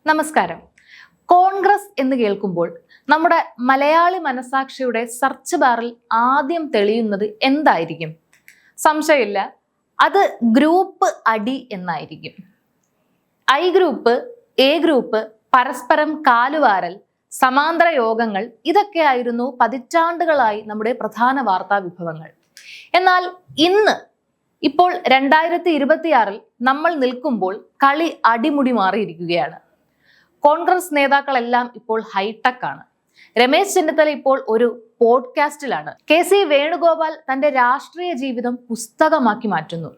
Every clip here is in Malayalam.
നമസ്കാരം. കോൺഗ്രസ് എന്ന് കേൾക്കുമ്പോൾ നമ്മുടെ മലയാളി മനസാക്ഷിയുടെ സെർച്ച് ബാറിൽ ആദ്യം തെളിയുന്നത് എന്തായിരിക്കും? സംശയമില്ല, അത് ഗ്രൂപ്പ് അടി എന്നായിരിക്കും. ഐ ഗ്രൂപ്പ്, എ ഗ്രൂപ്പ്, പരസ്പരം കാലുവാരൽ, സമാന്തര യോഗങ്ങൾ, ഇതൊക്കെയായിരുന്നു പതിറ്റാണ്ടുകളായി നമ്മുടെ പ്രധാന വാർത്താ വിഭവങ്ങൾ. എന്നാൽ ഇപ്പോൾ 2026 നമ്മൾ നിൽക്കുമ്പോൾ കളി അടിമുടി മാറിയിരിക്കുകയാണ്. കോൺഗ്രസ് നേതാക്കളെല്ലാം ഇപ്പോൾ ഹൈടെക് ആണ്. രമേശ് ചെന്നിത്തല ഇപ്പോൾ ഒരു പോഡ്കാസ്റ്റിലാണ്. കെ.സി. വേണുഗോപാൽ തന്റെ രാഷ്ട്രീയ ജീവിതം പുസ്തകമാക്കി മാറ്റുന്നു.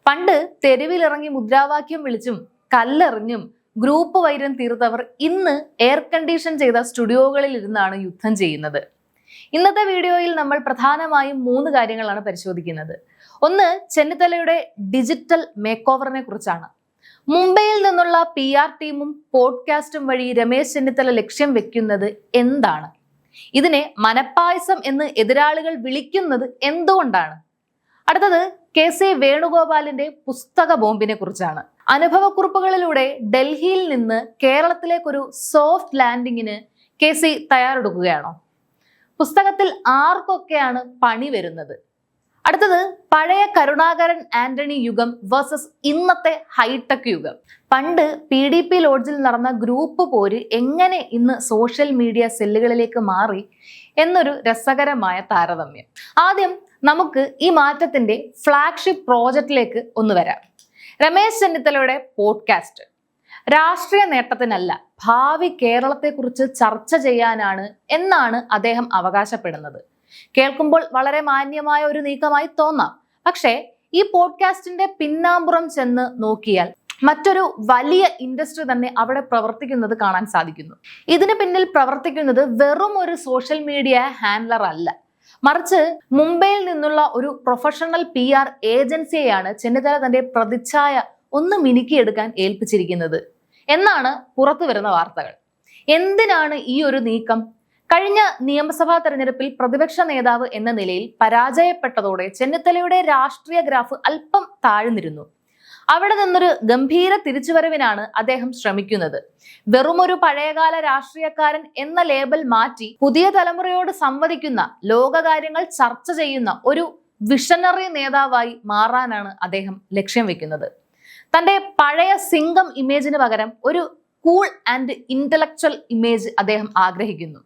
പണ്ട് തെരുവിലിറങ്ങി മുദ്രാവാക്യം വിളിച്ചും കല്ലെറിഞ്ഞും ഗ്രൂപ്പ് വൈരം തീർത്തവർ ഇന്ന് എയർ കണ്ടീഷൻ ചെയ്ത സ്റ്റുഡിയോകളിൽ ഇരുന്നാണ് യുദ്ധം ചെയ്യുന്നത്. ഇന്നത്തെ വീഡിയോയിൽ നമ്മൾ പ്രധാനമായും 3 കാര്യങ്ങളാണ് പരിശോധിക്കുന്നത്. ഒന്ന്, ചെന്നിത്തലയുടെ ഡിജിറ്റൽ മേക്ക് ഓവറിനെ കുറിച്ചാണ്. മുംബൈയിൽ നിന്നുള്ള PR ടീമും പോഡ്കാസ്റ്റും വഴി രമേശ് ചെന്നിത്തല ലക്ഷ്യം വെക്കുന്നത് എന്താണ്? ഇതിനെ മനപ്പായസം എന്ന് എതിരാളികൾ വിളിക്കുന്നത് എന്തുകൊണ്ടാണ്? അടുത്തത്, കെ.സി. വേണുഗോപാലിന്റെ പുസ്തക ബോംബിനെ കുറിച്ചാണ്. അനുഭവക്കുറിപ്പുകളിലൂടെ ഡൽഹിയിൽ നിന്ന് കേരളത്തിലേക്കൊരു സോഫ്റ്റ് ലാൻഡിങ്ങിന് കെ.സി. തയ്യാറെടുക്കുകയാണോ? പുസ്തകത്തിൽ ആർക്കൊക്കെയാണ് പണി വരുന്നത്? അടുത്തത്, പഴയ കരുണാകരൻ ആന്റണി യുഗം വേഴ്സസ് ഇന്നത്തെ ഹൈടെക് യുഗം. പണ്ട് PDP ലോഡ്ജിൽ നടന്ന ഗ്രൂപ്പ് പോര് എങ്ങനെ ഇന്ന് സോഷ്യൽ മീഡിയ സെല്ലുകളിലേക്ക് മാറി എന്നൊരു രസകരമായ താരതമ്യം. ആദ്യം നമുക്ക് ഈ മാറ്റത്തിന്റെ ഫ്ലാഗ്ഷിപ്പ് പ്രോജക്റ്റിലേക്ക് ഒന്ന് വരാം. രമേശ് ചെന്നിത്തലയുടെ പോഡ്കാസ്റ്റ് രാഷ്ട്രീയ നേട്ടത്തിനല്ല, ഭാവി കേരളത്തെക്കുറിച്ച് ചർച്ച ചെയ്യാനാണ് എന്നാണ് അദ്ദേഹം അവകാശപ്പെടുന്നത്. കേൾക്കുമ്പോൾ വളരെ മാന്യമായ ഒരു നീക്കമായി തോന്നാം. പക്ഷേ ഈ പോഡ്കാസ്റ്റിന്റെ പിന്നാമ്പുറം ചെന്ന് നോക്കിയാൽ മറ്റൊരു വലിയ ഇൻഡസ്ട്രി തന്നെ അവിടെ പ്രവർത്തിക്കുന്നത് കാണാൻ സാധിക്കുന്നു. ഇതിന് പിന്നിൽ പ്രവർത്തിക്കുന്നത് വെറും ഒരു സോഷ്യൽ മീഡിയ ഹാൻഡ്ലർ അല്ല, മറിച്ച് മുംബൈയിൽ നിന്നുള്ള ഒരു പ്രൊഫഷണൽ PR ഏജൻസിയെയാണ് ചെന്നിത്തല തന്റെ പ്രതിച്ഛായ ഒന്ന് മിനുക്കിയെടുക്കാൻ ഏൽപ്പിച്ചിരിക്കുന്നത് എന്നാണ് പുറത്തു വരുന്ന വാർത്തകൾ. എന്തിനാണ് ഈ ഒരു നീക്കം? കഴിഞ്ഞ നിയമസഭാ തെരഞ്ഞെടുപ്പിൽ പ്രതിപക്ഷ നേതാവ് എന്ന നിലയിൽ പരാജയപ്പെട്ടതോടെ ചെന്നിത്തലയുടെ രാഷ്ട്രീയ ഗ്രാഫ് അല്പം താഴ്ന്നിരുന്നു. അവിടെ നിന്നൊരു ഗംഭീര തിരിച്ചുവരവിനാണ് അദ്ദേഹം ശ്രമിക്കുന്നത്. വെറുമൊരു പഴയകാല രാഷ്ട്രീയക്കാരൻ എന്ന ലേബൽ മാറ്റി പുതിയ തലമുറയോട് സംവദിക്കുന്ന, ലോകകാര്യങ്ങൾ ചർച്ച ചെയ്യുന്ന ഒരു വിഷണറി നേതാവായി മാറാനാണ് അദ്ദേഹം ലക്ഷ്യം വെക്കുന്നത്. തന്റെ പഴയ സിംഗം ഇമേജിന് പകരം ഒരു കൂൾ ആൻഡ് ഇന്റലക്ച്വൽ ഇമേജ് അദ്ദേഹം ആഗ്രഹിക്കുന്നു.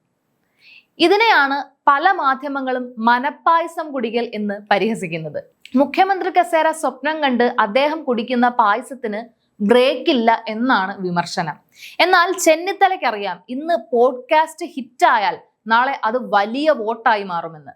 ഇതിനെയാണ് പല മാധ്യമങ്ങളും മനപ്പായസം കുടിക്കൽ എന്ന് പരിഹസിക്കുന്നത്. മുഖ്യമന്ത്രി കസേര സ്വപ്നം കണ്ട് അദ്ദേഹം കുടിക്കുന്ന പായസത്തിന് ബ്രേക്ക് ഇല്ല എന്നാണ് വിമർശനം. എന്നാൽ ചെന്നിത്തലയ്ക്കറിയാം, ഇന്ന് പോഡ്കാസ്റ്റ് ഹിറ്റായാൽ നാളെ അത് വലിയ വോട്ടായി മാറുമെന്ന്.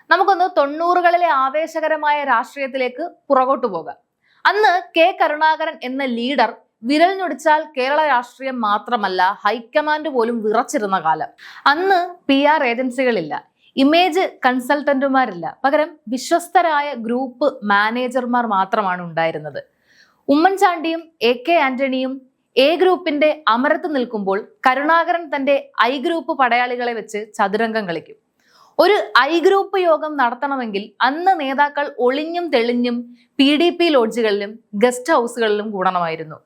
നമുക്കൊന്ന് 90കളിലെ ആവേശകരമായ രാഷ്ട്രീയത്തിലേക്ക് പുറകോട്ട് പോകാം. അന്ന് K. കരുണാകരൻ എന്ന ലീഡർ വിരൽ ഞൊടിച്ചാൽ കേരള രാഷ്ട്രീയം മാത്രമല്ല, ഹൈക്കമാൻഡ് പോലും വിറച്ചിരുന്ന കാലം. അന്ന് PR ഏജൻസികളില്ല, ഇമേജ് കൺസൾട്ടന്റുമാരില്ല, പകരം വിശ്വസ്തരായ ഗ്രൂപ്പ് മാനേജർമാർ മാത്രമാണ് ഉണ്ടായിരുന്നത്. ഉമ്മൻചാണ്ടിയും AK ആന്റണിയും എ ഗ്രൂപ്പിന്റെ അമരത്ത് നിൽക്കുമ്പോൾ കരുണാകരൻ തന്റെ ഐ ഗ്രൂപ്പ് പടയാളികളെ വെച്ച് ചതുരംഗം കളിക്കും. ഒരു ഐ ഗ്രൂപ്പ് യോഗം നടത്തണമെങ്കിൽ അന്ന് നേതാക്കൾ ഒളിഞ്ഞും തെളിഞ്ഞും PDP ലോഡ്ജുകളിലും ഗസ്റ്റ് ഹൗസുകളിലും കൂടണമായിരുന്നു.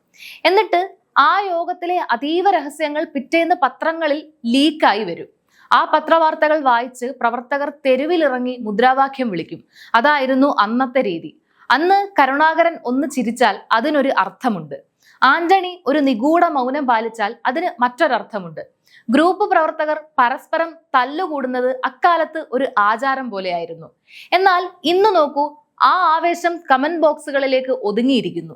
എന്നിട്ട് ആ യോഗത്തിലെ അതീവ രഹസ്യങ്ങൾ പിറ്റേന്ന് പത്രങ്ങളിൽ ലീക്കായി വരും. ആ പത്രവാർത്തകൾ വായിച്ച് പ്രവർത്തകർ തെരുവിലിറങ്ങി മുദ്രാവാക്യം വിളിക്കും. അതായിരുന്നു അന്നത്തെ രീതി. അന്ന് കരുണാകരൻ ഒന്ന് ചിരിച്ചാൽ അതിനൊരു അർത്ഥമുണ്ട്. ആന്റണി ഒരു നിഗൂഢ മൗനം പാലിച്ചാൽ അതിന് മറ്റൊരർത്ഥമുണ്ട്. ഗ്രൂപ്പ് പ്രവർത്തകർ പരസ്പരം തല്ലുകൂടുന്നത് അക്കാലത്ത് ഒരു ആചാരം പോലെയായിരുന്നു. എന്നാൽ ഇന്ന് നോക്കൂ, ആ ആവേശം കമന്റ് ബോക്സുകളിലേക്ക് ഒതുങ്ങിയിരിക്കുന്നു.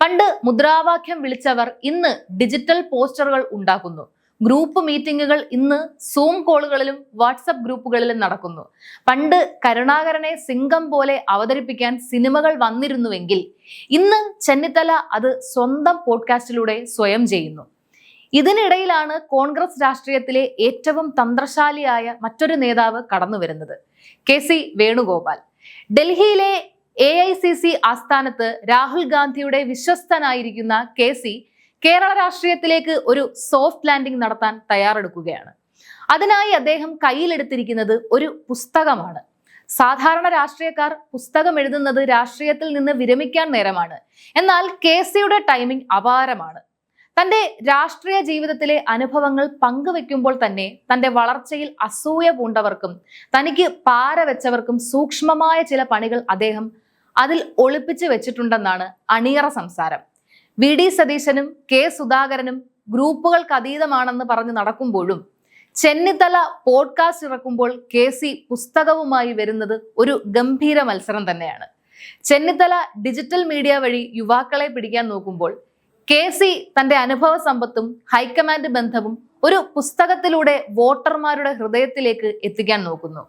പണ്ട് മുദ്രാവാക്യം വിളിച്ചവർ ഇന്ന് ഡിജിറ്റൽ പോസ്റ്ററുകൾ ഉണ്ടാക്കുന്നു. ഗ്രൂപ്പ് മീറ്റിംഗുകൾ ഇന്ന് സൂം കോളുകളിലും വാട്സപ്പ് ഗ്രൂപ്പുകളിലും നടക്കുന്നു. പണ്ട് കരുണാകരനെ സിംഗം പോലെ അവതരിപ്പിക്കാൻ സിനിമകൾ വന്നിരുന്നുവെങ്കിൽ ഇന്ന് ചെന്നിത്തല അത് സ്വന്തം പോഡ്കാസ്റ്റിലൂടെ സ്വയം ചെയ്യുന്നു. ഇതിനിടയിലാണ് കോൺഗ്രസ് രാഷ്ട്രീയത്തിലെ ഏറ്റവും തന്ത്രശാലിയായ മറ്റൊരു നേതാവ് കടന്നു വരുന്നത്, കെ.സി. വേണുഗോപാൽ. ഡൽഹിയിലെ AICC ആസ്ഥാനത്ത് രാഹുൽ ഗാന്ധിയുടെ വിശ്വസ്തനായിരിക്കുന്ന കെ.സി. കേരള രാഷ്ട്രീയത്തിലേക്ക് ഒരു സോഫ്റ്റ് ലാൻഡിംഗ് നടത്താൻ തയ്യാറെടുക്കുകയാണ്. അതിനായി അദ്ദേഹം കയ്യിലെടുത്തിരിക്കുന്നത് ഒരു പുസ്തകമാണ്. സാധാരണ രാഷ്ട്രീയക്കാർ പുസ്തകം എഴുതുന്നത് രാഷ്ട്രീയത്തിൽ നിന്ന് വിരമിക്കാൻ നേരമാണ്. എന്നാൽ കെ.സിയുടെ ടൈമിംഗ് അപാരമാണ്. തന്റെ രാഷ്ട്രീയ ജീവിതത്തിലെ അനുഭവങ്ങൾ പങ്കുവെക്കുമ്പോൾ തന്നെ തന്റെ വളർച്ചയിൽ അസൂയ പൂണ്ടവർക്കും തനിക്ക് പാര വെച്ചവർക്കും സൂക്ഷ്മമായ ചില പണികൾ അദ്ദേഹം അതിൽ ഒളിപ്പിച്ചു വെച്ചിട്ടുണ്ടെന്നാണ് അണിയറ സംസാരം. വി ഡി സതീശനും കെ സുധാകരനും ഗ്രൂപ്പുകൾക്ക് അതീതമാണെന്ന് പറഞ്ഞു നടക്കുമ്പോഴും ചെന്നിത്തല പോഡ്കാസ്റ്റ് ഇറക്കുമ്പോൾ കെ സി പുസ്തകവുമായി വരുന്നത് ഒരു ഗംഭീര മത്സരം തന്നെയാണ്. ചെന്നിത്തല ഡിജിറ്റൽ മീഡിയ വഴി യുവാക്കളെ പിടിക്കാൻ നോക്കുമ്പോൾ കെ സി തന്റെ അനുഭവ സമ്പത്തും ഹൈക്കമാൻഡ് ബന്ധവും ഒരു പുസ്തകത്തിലൂടെ വോട്ടർമാരുടെ ഹൃദയത്തിലേക്ക് എത്തിക്കാൻ നോക്കുന്നു.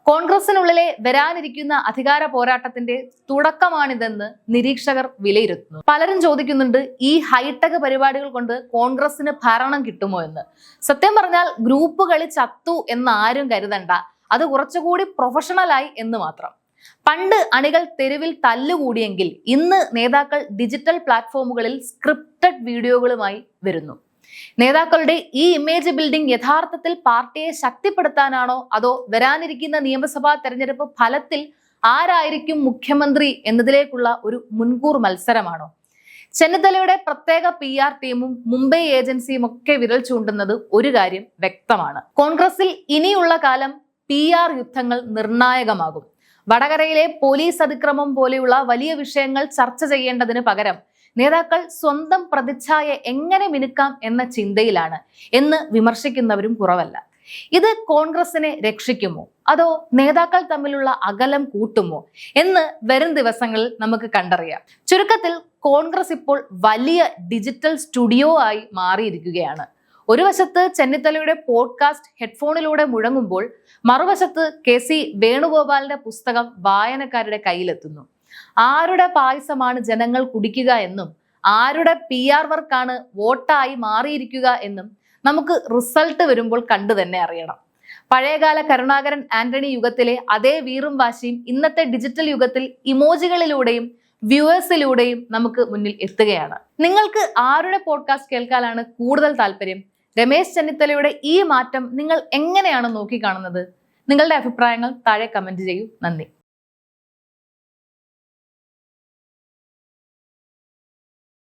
കോൺഗ്രസിനുള്ളിലെ വരാനിരിക്കുന്ന അധികാര പോരാട്ടത്തിന്റെ തുടക്കമാണിതെന്ന് നിരീക്ഷകർ വിലയിരുത്തുന്നു. പലരും ചോദിക്കുന്നുണ്ട്, ഈ ഹൈടെക് പരിപാടികൾ കൊണ്ട് കോൺഗ്രസിന് ഭരണം കിട്ടുമോ എന്ന്. സത്യം പറഞ്ഞാൽ ഗ്രൂപ്പ് കളി ചത്തു എന്ന് ആരും കരുതണ്ട, അത് കുറച്ചുകൂടി പ്രൊഫഷണലായി എന്ന് മാത്രം. പണ്ട് അണികൾ തെരുവിൽ തല്ലുകൂടിയെങ്കിൽ ഇന്ന് നേതാക്കൾ ഡിജിറ്റൽ പ്ലാറ്റ്ഫോമുകളിൽ സ്ക്രിപ്റ്റഡ് വീഡിയോകളുമായി വരുന്നു. നേതാക്കളുടെ ഈ ഇമേജ് ബിൽഡിംഗ് യഥാർത്ഥത്തിൽ പാർട്ടിയെ ശക്തിപ്പെടുത്താനാണോ അതോ വരാനിരിക്കുന്ന നിയമസഭാ തെരഞ്ഞെടുപ്പ് ഫലത്തിൽ ആരായിരിക്കും മുഖ്യമന്ത്രി എന്നതിലേക്കുള്ള ഒരു മുൻകൂർ മത്സരമാണോ? ചെന്നിത്തലയുടെ പ്രത്യേക PR ടീമും മുംബൈ ഏജൻസിയും ഒക്കെ വിരൽ ചൂണ്ടുന്നത് ഒരു കാര്യം വ്യക്തമാണ്. കോൺഗ്രസിൽ ഇനിയുള്ള കാലം PR യുദ്ധങ്ങൾ നിർണായകമാകും. വടകരയിലെ പോലീസ് അതിക്രമം പോലെയുള്ള വലിയ വിഷയങ്ങൾ ചർച്ച ചെയ്യേണ്ടതിന് പകരം നേതാക്കൾ സ്വന്തം പ്രതിച്ഛായ എങ്ങനെ മിനുക്കാം എന്ന ചിന്തയിലാണ് എന്ന് വിമർശിക്കുന്നവരും കുറവല്ല. ഇത് കോൺഗ്രസിനെ രക്ഷിക്കുമോ അതോ നേതാക്കൾ തമ്മിലുള്ള അകലം കൂട്ടുമോ എന്ന് വരും ദിവസങ്ങളിൽ നമുക്ക് കണ്ടറിയാം. ചുരുക്കത്തിൽ കോൺഗ്രസ് ഇപ്പോൾ വലിയ ഡിജിറ്റൽ സ്റ്റുഡിയോ ആയി മാറിയിരിക്കുകയാണ്. ഒരു വശത്ത് ചെന്നിത്തലയുടെ പോഡ്കാസ്റ്റ് ഹെഡ്ഫോണിലൂടെ മുഴങ്ങുമ്പോൾ മറുവശത്ത് കെ സി വേണുഗോപാലിന്റെ പുസ്തകം വായനക്കാരുടെ കയ്യിലെത്തുന്നു. ആരുടെ പായസമാണ് ജനങ്ങൾ കുടിക്കുക എന്നും ആരുടെ PR വർക്കാണ് വോട്ടായി മാറിയിരിക്കുക എന്നും നമുക്ക് റിസൾട്ട് വരുമ്പോൾ കണ്ടു തന്നെ അറിയണം. പഴയകാല കരുണാകരൻ ആന്റണി യുഗത്തിലെ അതേ വീറും വാശിയും ഇന്നത്തെ ഡിജിറ്റൽ യുഗത്തിൽ ഇമോജികളിലൂടെയും വ്യൂവേഴ്സിലൂടെയും നമുക്ക് മുന്നിൽ എത്തുകയാണ്. നിങ്ങൾക്ക് ആരുടെ പോഡ്കാസ്റ്റ് കേൾക്കാനാണ് കൂടുതൽ താല്പര്യം? രമേശ് ചെന്നിത്തലയുടെ ഈ മാറ്റം നിങ്ങൾ എങ്ങനെയാണ് നോക്കിക്കാണുന്നത്? നിങ്ങളുടെ അഭിപ്രായങ്ങൾ താഴെ കമന്റ് ചെയ്യൂ. നന്ദി.